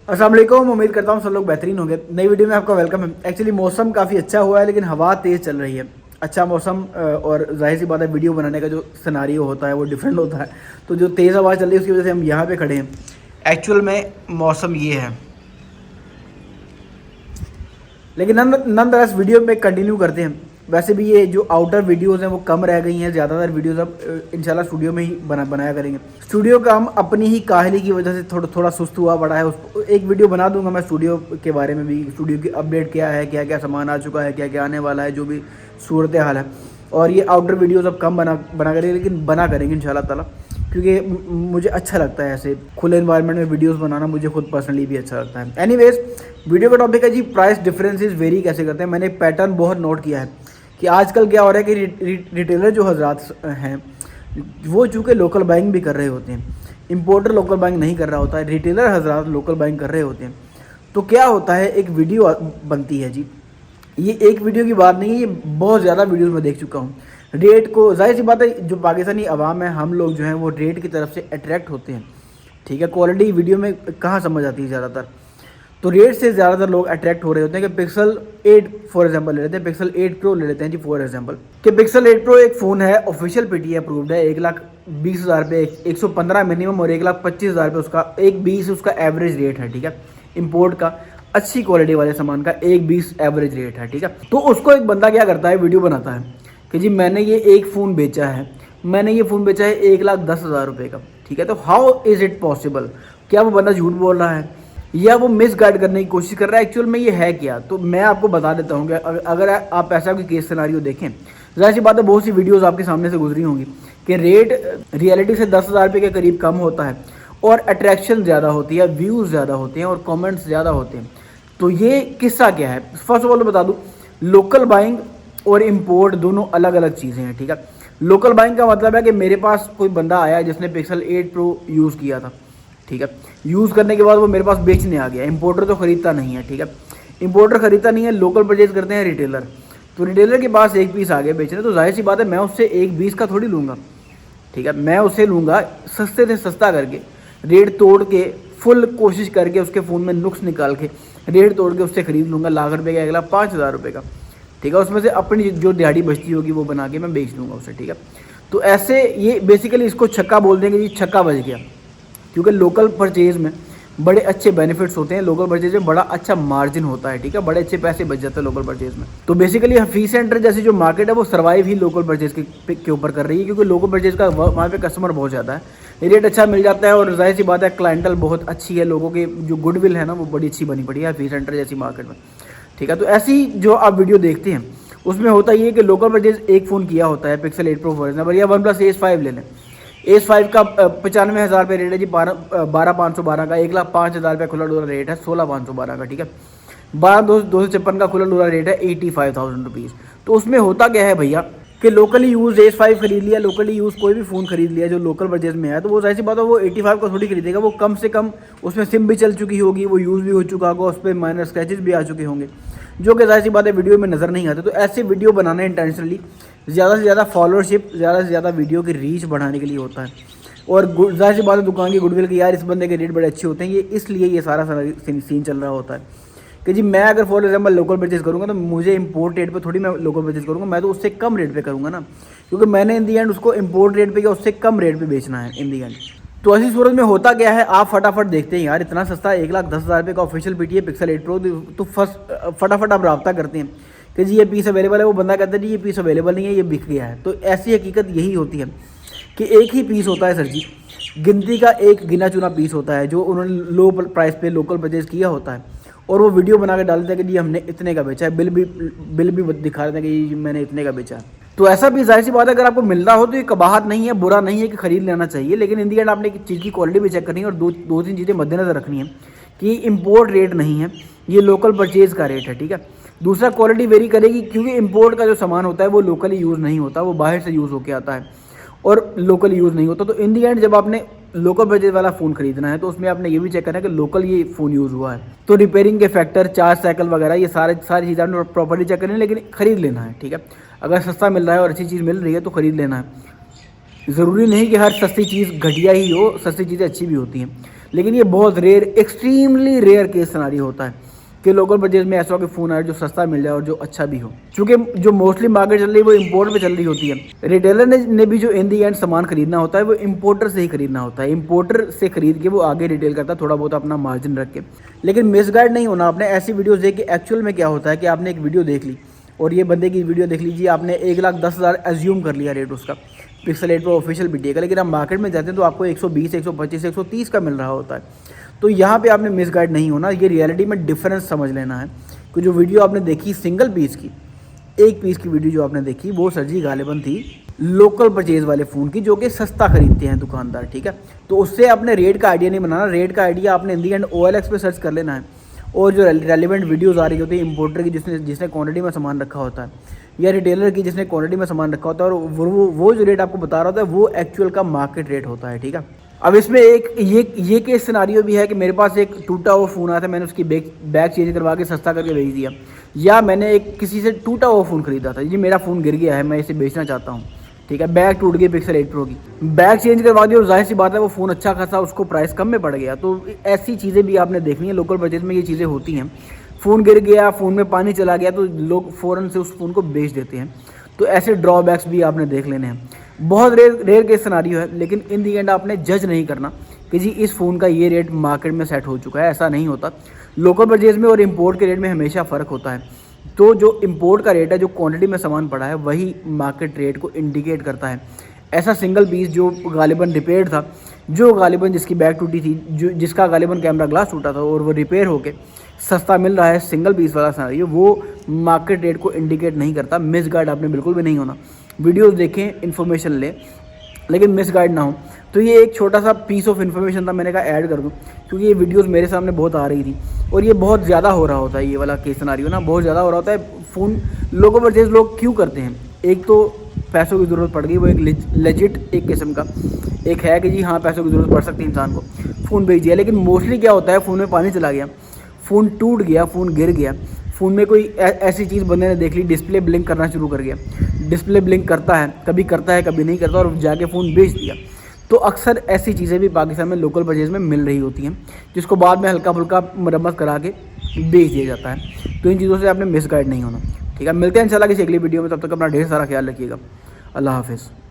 अस्सलाम वालेकुम। उम्मीद करता हूँ सब लोग बेहतरीन होंगे। नई वीडियो में आपका वेलकम है। एक्चुअली मौसम काफ़ी अच्छा हुआ है लेकिन हवा तेज़ चल रही है। अच्छा मौसम और जाहिर सी बात है वीडियो बनाने का जो सिनारियो होता है वो डिफरेंट होता है। तो जो तेज़ हवा चल रही है उसकी वजह से हम यहाँ पे खड़े हैं। एक्चुअल में मौसम ये है, लेकिन नंदरस वीडियो में कंटिन्यू करते हैं। वैसे भी ये जो आउटर वीडियोस हैं वो कम रह गई हैं, ज़्यादातर वीडियोस अब इंशाल्लाह स्टूडियो में ही बनाया करेंगे। स्टूडियो का हम अपनी ही काहली की वजह से थोड़ा सुस्त हुआ पड़ा है। उस एक वीडियो बना दूंगा मैं स्टूडियो के बारे में भी, स्टूडियो की अपडेट क्या है, क्या क्या सामान आ चुका है, क्या क्या आने वाला है, जो भी सूरत हाल है। और ये आउटर वीडियोज़ अब कम बना करेंगे, लेकिन बना करेंगे इंशाल्लाह ताला, क्योंकि मुझे अच्छा लगता है ऐसे खुले इन्वायरमेंट में वीडियोस बनाना। मुझे खुद पर्सनली भी अच्छा लगता है। एनीवेज, वीडियो का टॉपिक है जी प्राइस डिफरेंसेस वेरी कैसे करते हैं। मैंने एक पैटर्न बहुत नोट किया है कि आजकल क्या हो रहा है कि रिटेलर जो हजरात हैं वो चूँकि लोकल बाइंग भी कर रहे होते हैं, इम्पोर्टर लोकल बाइंग नहीं कर रहा होता है, रिटेलर हजरात लोकल बाइंग कर रहे होते हैं। तो क्या होता है, एक वीडियो बनती है जी। ये एक वीडियो की बात नहीं है, ये बहुत ज़्यादा वीडियोस में देख चुका हूँ। रेट को, जाहिर सी बात है जो पाकिस्तानी अवाम है, हम लोग जो हैं वो रेट की तरफ से अट्रैक्ट होते हैं। ठीक है, क्वालिटी वीडियो में कहाँ समझ आती है ज़्यादातर, तो रेट से ज़्यादातर लोग अट्रैक्ट हो रहे होते हैं कि पिक्सल 8 फॉर एग्जांपल ले लेते हैं, पिक्सल 8 प्रो ले लेते हैं जी फॉर एग्जांपल, कि पिक्सल 8 प्रो एक फ़ोन है, ऑफिशियल पीटीए अप्रूव्ड है, 1,20,000 रुपये, 115 मिनिमम और 1,25,000 रुपये उसका, 1,20 उसका एवरेज रेट है। ठीक है, इम्पोर्ट का अच्छी क्वालिटी वाले सामान का 1,20 एवरेज रेट है। ठीक है, तो उसको एक बंदा क्या करता है, वीडियो बनाता है कि जी मैंने ये एक फ़ोन बेचा है, मैंने ये फ़ोन बेचा है 1,10,000 रुपये का। ठीक है, तो हाउ इज़ इट पॉसिबल? क्या वो बंदा झूठ बोल रहा है या वो मिस गाइड करने की कोशिश कर रहा है? एक्चुअल में ये है क्या, तो मैं आपको बता देता हूँ कि अगर आप ऐसा कोई केस सिनारियो देखें, जाहिर सी बात है बहुत सी वीडियोस आपके सामने से गुजरी होंगी कि रेट रियलिटी से 10,000 रुपये के करीब कम होता है और अट्रैक्शन ज़्यादा होती है, व्यूज़ ज़्यादा होते हैं और कमेंट्स ज़्यादा होते हैं। तो ये किस्सा क्या है? फर्स्ट ऑफ ऑल बता दूँ, लोकल बाइंग और इम्पोर्ट दोनों अलग अलग चीज़ें हैं। ठीक है, लोकल बाइंग का मतलब है कि मेरे पास कोई बंदा आया जिसने पिक्सल 8 प्रो यूज़ किया था। ठीक है, यूज़ करने के बाद वो मेरे पास बेचने आ गया। इंपोर्टर तो ख़रीदता नहीं है। ठीक है, इंपोर्टर ख़रीदता नहीं है, लोकल परचेज करते हैं रिटेलर। तो रिटेलर के पास एक पीस आ गया बेचने, तो जाहिर सी बात है मैं उससे 1,20 का थोड़ी लूँगा। ठीक है, मैं उससे लूँगा सस्ते से सस्ता करके, रेट तोड़ के, फुल कोशिश करके उसके फ़ोन में नुक्स निकाल के रेट तोड़ के उससे ख़रीद लूँगा। लाख रुपये का अगला 5,000 रुपये का। ठीक है, उसमें से अपनी जो दिहाड़ी बचती होगी वो बना के मैं बेच दूँगा उसे। ठीक है, तो ऐसे ये बेसिकली इसको छक्का बोल देंगे जी, छक्का बच गया। क्योंकि लोकल परचेज़ में बड़े अच्छे बेनिफिट्स होते हैं, लोकल परचेज़ में बड़ा अच्छा मार्जिन होता है। ठीक है, बड़े अच्छे पैसे बच जाते हैं लोकल परचेज़ में। तो बेसिकली हफीज सेंटर जैसी जो मार्केट है वो सर्वाइव ही लोकल परचेज़ के ऊपर कर रही है, क्योंकि लोकल परचेज़ का वहाँ पे कस्टमर बहुत ज़्यादा है, रेट अच्छा मिल जाता है और जाहिर सी बात है क्लाइंटल बहुत अच्छी है, लोगों की जो गुडविल है ना वो बड़ी अच्छी बनी पड़ी है हफीज सेंटर जैसी मार्केट में। ठीक है, तो ऐसी जो आप वीडियो देखते हैं उसमें होता ये है कि लोकल परचेज़ एक फ़ोन किया होता है, पिक्सल 8 प्रो फॉर एग्जाम्पल, या OnePlus Ace 5 ले लें। Ace 5 का 95,000 रुपये रेट है जी, 12,512 का, 1,05,000 रुपये खुला डोरा रेट है, 16,512 का। ठीक है, 12,256 का खुला डोरा रेट है, 85,000 रुपीज़। तो उसमें होता क्या है भैया कि लोकली यूज़ Ace 5 खरीद लिया, लोकली यूज़ कोई भी फ़ोन खरीद लिया जो लोकल परचेज में है, तो वो जाहिर सी बात है वो 85 का थोड़ी खरीदेगा। वो कम से कम उसमें सिम भी चल चुकी होगी, वो यूज़ भी हो चुका होगा, उस पर माइनर स्क्रैचेस भी आ चुके होंगे, जो कि जाहिर सी बात है वीडियो में नज़र नहीं आते। तो ऐसे वीडियो बनाना इंटेंशनली ज़्यादा से ज़्यादा फॉलोअरशिप, ज़्यादा से ज़्यादा वीडियो की रीच बढ़ाने के लिए होता है। और जाहिर सी बात है दुकान की गुडविल की, यार इस बंदे के रेट बड़े अच्छे होते हैं, ये इसलिए ये सारा सीन चल रहा होता है कि जी मैं अगर फॉर एग्जाम्पल लोकल परचेज करूँगा तो मुझे इंपोर्ट रेट पे थोड़ी मैं लोकल परचेज करूँगा, मैं तो उससे कम रेट पे करूँगा ना, क्योंकि मैंने इन दी एंड उसको इंपोर्ट रेट पे या उससे कम रेट पे बेचना है इन दी एंड। तो ऐसी सूरत में होता क्या है, आप फटाफट देखते हैं यार इतना सस्ता 1,10,000 रुपये का ऑफिशियल पीटीए पिक्सल 8 प्रो, तो फटाफट आप रब्ता करते हैं कि जी ये पीस अवेलेबल है। वो बंदा कहता है जी ये पीस अवेलेबल नहीं है, ये बिक गया है। तो ऐसी हकीकत यही होती है कि एक ही पीस होता है सर जी, गिनती का एक गिना चुना पीस होता है जो उन्होंने लो प्राइस पे लोकल परचेज किया होता है, और वो वीडियो बना के डाल देते हैं कि जी हमने इतने का बेचा है, बिल भी दिखा देते हैं कि जी मैंने इतने का बेचा है। तो ऐसा भी जाहिर सी बात है अगर आपको मिल रहा हो तो ये कबाहत नहीं है, बुरा नहीं है कि खरीद लेना चाहिए, लेकिन इन दी एंड आपने एक चीज़ की क्वालिटी भी चेक करनी है और दो तीन चीज़ें मद्देनजर रखनी है कि इम्पोर्ट रेट नहीं है, ये लोकल परचेज़ का रेट है। ठीक है, दूसरा क्वालिटी वेरी करेगी, क्योंकि इम्पोर्ट का जो सामान होता है वो लोकली यूज़ नहीं होता, वो बाहर से यूज़ होकर आता है और लोकल यूज़ नहीं होता। तो इन दी एंड जब आपने लोकल बजट वाला फ़ोन खरीदना है तो उसमें आपने ये भी चेक करना है कि लोकल ये फ़ोन यूज़ हुआ है। तो रिपेयरिंग के फैक्टर, चार्ज साइकिल वगैरह, ये सारी चीज़ें आपने प्रॉपर्ली चेक करनी है, लेकिन ख़रीद लेना है। ठीक है, अगर सस्ता मिल रहा है और अच्छी चीज़ मिल रही है तो ख़रीद लेना है। ज़रूरी नहीं कि हर सस्ती चीज़ घटिया ही हो, सस्ती चीज़ें अच्छी भी होती हैं। लेकिन ये बहुत rare, extremely rare case scenario होता है कि लोकल बजट में ऐसा हो कि फ़ोन आए जो सस्ता मिल जाए और जो अच्छा भी हो। क्योंकि जो मोस्टली मार्केट चल रही है वो इंपोर्ट पे चल रही होती है। रिटेलर ने भी जो इन दी एंड सामान खरीदना होता है वो इंपोर्टर से ही खरीदना होता है। इंपोर्टर से खरीद के वो आगे रिटेल करता है थोड़ा बहुत अपना मार्जिन रख के। लेकिन मिसगाइड नहीं होना आपने ऐसी वीडियोज़ देख के। एक्चुअल में क्या होता है कि आपने एक वीडियो देख ली और ये बंदे की वीडियो देख लीजिए, आपने 1,10,000 एज्यूम कर लिया रेट उसका पिक्सल 8 पर ऑफिशियल वीडियो का, लेकिन आप मार्केट में जाते हैं तो आपको 120, 125, 130 का मिल रहा होता है। तो यहाँ पे आपने मिसगाइड नहीं होना, ये रियलिटी में डिफरेंस समझ लेना है कि जो वीडियो आपने देखी सिंगल पीस की, एक पीस की वीडियो जो आपने देखी वो सर जी गालिबन थी लोकल परचेज़ वाले फ़ोन की जो कि सस्ता खरीदते हैं दुकानदार, ठीक है। तो उससे आपने रेट का आइडिया नहीं बनाना, रेट का आइडिया आपने इन दी एंड OLX पे सर्च कर लेना है और जो रेलिवेंट वीडियोज़ आ रही होती है इंपोर्टर की जिसने क्वान्टिटी में सामान रखा होता है या रिटेलर की जिसने क्वांटिटी में सामान रखा होता है, और वो जो रेट आपको बता रहा होता है वो एक्चुअल का मार्केट रेट होता है, ठीक है। अब इसमें एक ये केस सिनारियो भी है कि मेरे पास एक टूटा हुआ फ़ोन आया था, मैंने उसकी बैग चेंज करवा के सस्ता करके भेज दिया, या मैंने एक किसी से टूटा हुआ फ़ोन खरीदा था, जी मेरा फ़ोन गिर गया है, मैं इसे बेचना चाहता हूँ, ठीक है, बैग टूट गई पिक्सल 8 प्रो की, बैग चेंज करवा दी और जाहिर सी बात है वो फ़ोन अच्छा खासा उसको प्राइस कम में पड़ गया। तो ऐसी चीज़ें भी आपने देखनी है, लोकल परचेज में ये चीज़ें होती हैं। फ़ोन गिर गया, फ़ोन में पानी चला गया तो लोग फ़ौरन से उस फ़ोन को बेच देते हैं। तो ऐसे ड्रॉबैक्स भी आपने देख लेने हैं। बहुत रेयर केस सिनारियो है, लेकिन इन दी एंड आपने जज नहीं करना कि जी इस फ़ोन का ये रेट मार्केट में सेट हो चुका है, ऐसा नहीं होता। लोकल परचेज में और इंपोर्ट के रेट में हमेशा फ़र्क होता है। तो जो इंपोर्ट का रेट है, जो क्वांटिटी में सामान पड़ा है, वही मार्केट रेट को इंडिकेट करता है। ऐसा सिंगल पीस जो गालिबन रिपेयर था, जो गालिबन जिसकी बैग टूटी थी, जो जिसका गालिबन कैमरा ग्लास टूटा था और वो रिपेयर होके सस्ता मिल रहा है, सिंगल पीस वाला सिनेरियो, वो मार्केट रेट को इंडिकेट नहीं करता। मिसगाइड आपने बिल्कुल भी नहीं होना। वीडियोस देखें, इन्फॉर्मेशन लें, लेकिन मिसगाइड ना हो। तो ये एक छोटा सा पीस ऑफ इन्फॉर्मेशन था, मैंने कहा ऐड कर दूं, क्योंकि ये वीडियोस मेरे सामने बहुत आ रही थी और ये बहुत ज़्यादा हो रहा होता है, ये वाला केस सिनेरियो ना बहुत ज़्यादा हो रहा होता है। फ़ोन लोगों परचेज लोग क्यों करते हैं? एक तो पैसों की ज़रूरत पड़ गई, वो एक लेजिट एक किस्म का एक है कि जी हाँ पैसों की ज़रूरत पड़ सकती है इंसान को, फ़ोन बेच दिया। लेकिन मोस्टली क्या होता है, फ़ोन में पानी चला गया, फ़ोन टूट गया, फ़ोन गिर गया, फ़ोन में कोई ऐसी चीज़ बंदे ने देख ली, डिस्प्ले ब्लिंक करना शुरू कर गया, डिस्प्ले ब्लिंक करता है कभी नहीं करता और जाके फ़ोन बेच दिया। तो अक्सर ऐसी चीज़ें भी पाकिस्तान में लोकल परचेज में मिल रही होती हैं, जिसको बाद में हल्का फुल्का मरम्मत करा के बेच दिया जाता है। तो इन चीज़ों से आपने मिसगाइड नहीं होना, ठीक है। मिलते हैं इंशाल्लाह किसी अगली वीडियो में, तब तक अपना ढेर सारा ख्याल रखिएगा। अल्लाह हाफिज़।